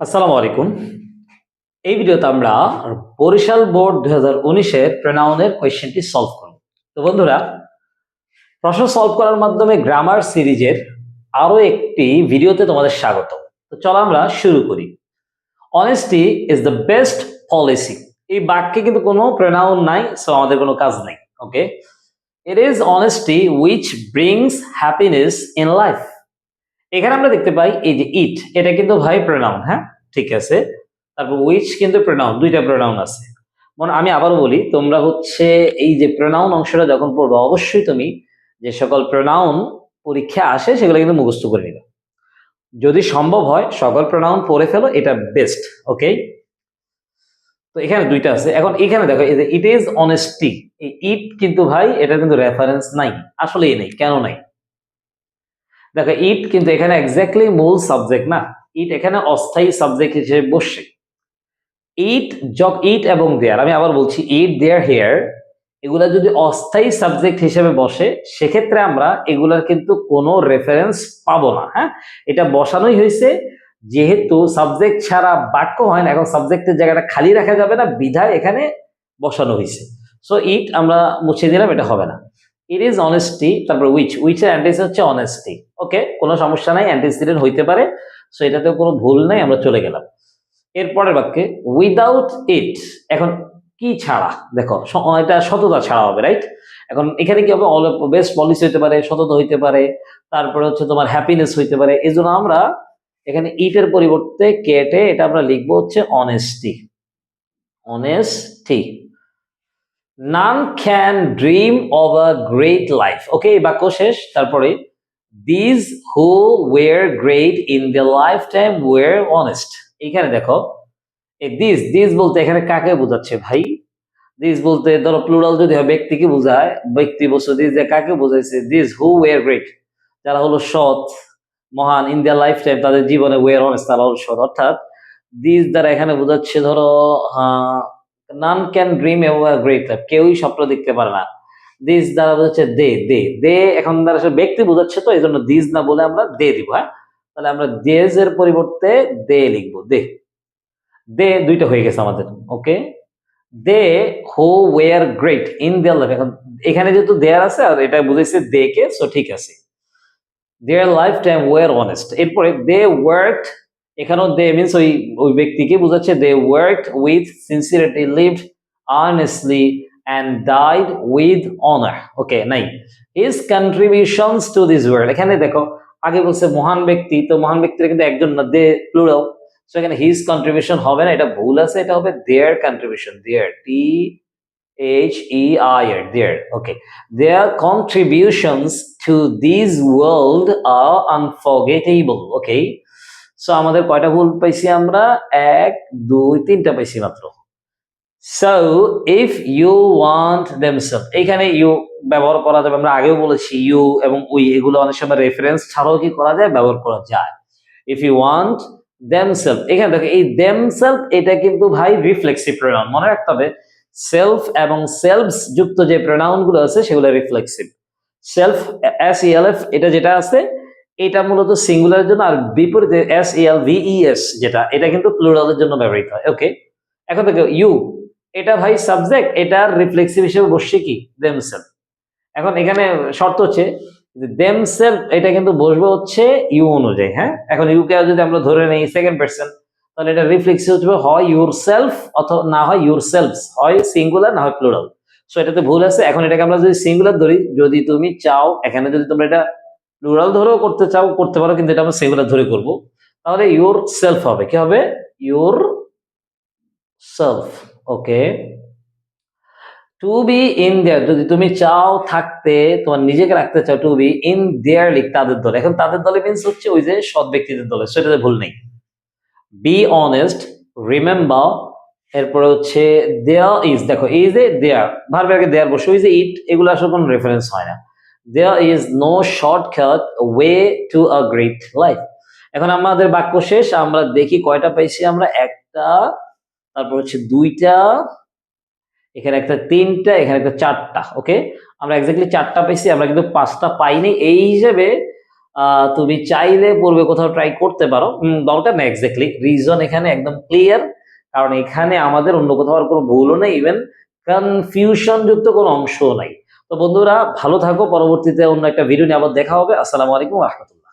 আসসালামু আলাইকুম। এই ভিডিওতে আমরা বরিশাল বোর্ড 2019-এর প্রোনাউনের কোয়েশ্চেনটি সলভ করব। তো বন্ধুরা, প্রশ্ন সলভ করার মাধ্যমে গ্রামার সিরিজের আরো একটি ভিডিওতে তোমাদের স্বাগত। তো চলো আমরা শুরু করি। Honesty is the best policy. এই বাক্যে কিন্তু কোনো প্রোনাউন নাই, সো আমাদের কোনো কাজ নাই। Okay, it is honesty which brings happiness in life. এখানে আমরা দেখতে পাই এই যে ইট, এটা কিন্তু ভাই প্রোনাউন। হ্যাঁ, ঠিক আছে। তারপর উইচ কিন্তু প্রোনাউন, দুইটা প্রোনাউন আছে। মনে আমি আবারও বলি, তোমরা হচ্ছে এই যে প্রোনাউন অংশটা যখন পড়বে, অবশ্যই তুমি যে সকল প্রোনাউন পরীক্ষা আসে সেগুলো কিন্তু মুখস্থ করে নিবে। যদি সম্ভব হয় সকল প্রোনাউন পড়ে ফেলো, এটা বেস্ট। ওকে, তো এখানে দুইটা আছে। এখন এখানে দেখো এই যে ইট ইজ অনেস্টি, ইট কিন্তু ভাই এটা কিন্তু রেফারেন্স নাই, আসলেই নেই। কেন নাই? দেখো ইট কিন্তু এখানে এক্স্যাক্টলি মূল সাবজেক্ট না, ইট এখানে অস্থায়ী সাবজেক্ট হিসেবে বসছে। ইট ইট এবং দেয়ার, আমি আবার বলছি ইট দেয়ার হেয়ার, এগুলা যদি অস্থায়ী সাবজেক্ট হিসেবে বসে, সেক্ষেত্রে আমরা এগুলার কিন্তু কোনো রেফারেন্স পাবো না। হ্যাঁ, এটা বসানোই হয়েছে যেহেতু সাবজেক্ট ছাড়া বাক্য হয় না, এখন সাবজেক্টের জায়গাটা খালি রাখা যাবে না, বিধায় এখানে বসানো হয়েছে। সো ইট আমরা মুছে দিলাম, এটা হবে না। ইট ইজ অনেস্টি, তারপর উইচের অ্যান্টিস হচ্ছে অনেস্টি। ওকে, কোনো সমস্যা নাই, অ্যান্টিসিডেন্ট হইতে পারে, সো এটাতে কোনো ভুল নাই, আমরা চলে গেলাম এরপরের বাক্যে। উইদাউট ইট, এখন কি ছাড়া? দেখো এটা সততা ছাড়া হবে, রাইট? এখন এখানে কি হবে? বেস্ট পলিসি হইতে পারে, সততা হইতে পারে, তারপরে হচ্ছে তোমার হ্যাপিনেস হইতে পারে। এই জন্য আমরা এখানে ইটের পরিবর্তে কেটে এটা আমরা লিখবো হচ্ছে honesty. Honesty. None can dream of a great life. Okay, এই বাক্য শেষ। তারপরে this who were great in the lifetime were honest. এখানে দেখো দিস দিস বলতে এখানে কাকে বোঝাচ্ছে ভাই? দিস বলতে ধরো প্লুরাল যদি হয়, ব্যক্তিকে বোঝায়, ব্যক্তি বস্তু। দিস যে কাকে বোঝাইছে? দিস হু ওয়ের গ্রেট, যারা হলো সৎ, মহান, ইন দ্য লাইফ টাইম, তাদের জীবনে, ওয়ের অনেস্ট, তারা হলো সৎ। অর্থাৎ দিস দ্বারা এখানে বোঝাচ্ছে ধরো নান can dream ever great life, কেউই স্বপ্ন দেখতে পারে না। দিস দ্বারা বোঝাচ্ছে দে দে দে, এখন দ্বারা সে ব্যক্তি বোঝাচ্ছে, তো এই জন্য দিস না বলে আমরা দে দিব। হ্যাঁ, তাহলে আমরা দেজ এর পরিবর্তে দে লিখবো। দে দে দুইটা হয়ে গেছে আমাদের। Okay, they who were great in their life. এখন এখানে যেহেতু দেয়ার আছে আর এটা বুঝাইছে দে কে, সো ঠিক আছে। Their life time war honest. এরপরে দে ওয়ার্কড, এখানেও দে মিনস ওই ওই ব্যক্তিকে বোঝাচ্ছে। They worked with sincerity, lived earnestly and died with honour. Okay, নাই his contributions to this world. এখানে দেখো আগে বলছে মহান ব্যক্তি, তো মহান ব্যক্তিরা কিন্তু একজন না, দে প্লুরাল। সো এখানে হিজ কন্ট্রিবিউশন হবে না, এটা ভুল আছে, এটা হবে their contribution. Their, T H E I R, their. Okay, their contributions to this world are unforgettable. Okay, so আমাদের কয়টা ভুল পাইছি আমরা? এক, দুই, তিনটা পাইছি মাত্র। So if you want themself, এইখানে ইউ ব্যবহার করা যাবে। আমরা আগেও বলেছি ইউ এবং উই এগুলো অনেক সময় রেফারেন্স ছাড়াও কি করা যায়? ব্যবহার করা যায়। ইফ ইউ ওয়ান্ট দেমসেলফ, এখানে দেখো এই দেমসেলফ এটা কিন্তু ভাই রিফ্লেক্সিভ প্রোনাউন, মনে রাখতে হবে। সেলফ এবং সেলফস যুক্ত যে প্রোনাউন গুলো আছে সেগুলো reflexive. Self S E L F এটা যেটা আছে, এটা মূলত সিঙ্গুলারের জন্য, আর বিপরীতে S E L V E S যেটা, এটা কিন্তু প্লুরালের জন্য ব্যবহৃত হয়। ওকে, এখন দেখো ইউ, এটা ভাই সাবজেক্ট, এটার রিফ্লেক্সিভ হিসেবে বসছে কি? দেমসেলফ। এখন এখানে শর্ত হচ্ছে দেমসেলফ, এটা কিন্তু বসবে হচ্ছে ইউ অনুযায়ী। হ্যাঁ, এখন ইউ কে যদি আমরা ধরে নেই সেকেন্ড পারসন, তাহলে এটা রিফ্লেক্সিভ হচ্ছে হয় ইউর সেলফ অথবা না হয় ইউর সেলফস, হয় সিঙ্গুলার না হয় প্লুরাল। সো এটাতে ভুল আছে। এখন এটাকে আমরা যদি সিঙ্গুলার ধরি, যদি তুমি চাও এখানে যদি তোমরা এটা প্লুরাল ধরেও করতে চাও করতে পারো, কিন্তু এটা আমরা সিঙ্গুলার ধরে করব। তাহলে ইউর সেলফ হবে, কি হবে? Your self. Okay, to be in their, যদি তুমি চাও থাকতে, তোমার নিজেকে রাখতে চাও, টু বি ইন দেয়ার লিখ তাদের দলে। এখন তাদের দলে মিনস হচ্ছে ওই যে সৎ ব্যক্তিদের দলে, সেটাতে ভুল নেই। বি অনেস্ট, রিমেম্বার, এরপরে হচ্ছে দেয়ার ইজ, দেখো এই যে দেয়ার ভার্বের আগে দেয়ার বসে, ওই যে ইট, এগুলো আসলে কোনো রেফারেন্স হয় না। There is no shortcut way to a great life. এখন আমাদের বাক্য শেষ, আমরা দেখি কয়টা পাইছি আমরা। একটা, তারপর হচ্ছে দুইটা, এখানে একটা তিনটা, এখানে একটা চারটা। ওকে, আমরা এক্স্যাক্টলি চারটা পাইছি, আমরা কিন্তু পাঁচটা পাইনি। এই হিসেবে তুমি চাইলে পূর্বে কোথাও ট্রাই করতে পারো, দরকার নেই এক্স্যাক্টলি, রিজন এখানে একদম ক্লিয়ার, কারণ এখানে আমাদের অন্য কোথাও আর কোনো ভুলও নেই, ইভেন কনফিউশন যুক্ত কোনো অংশও নাই। তো বন্ধুরা ভালো থাকো, পরবর্তীতে অন্য একটা ভিডিও নিয়ে আবার দেখা হবে। আসসালামু আলাইকুম রহমতুল্লাহ।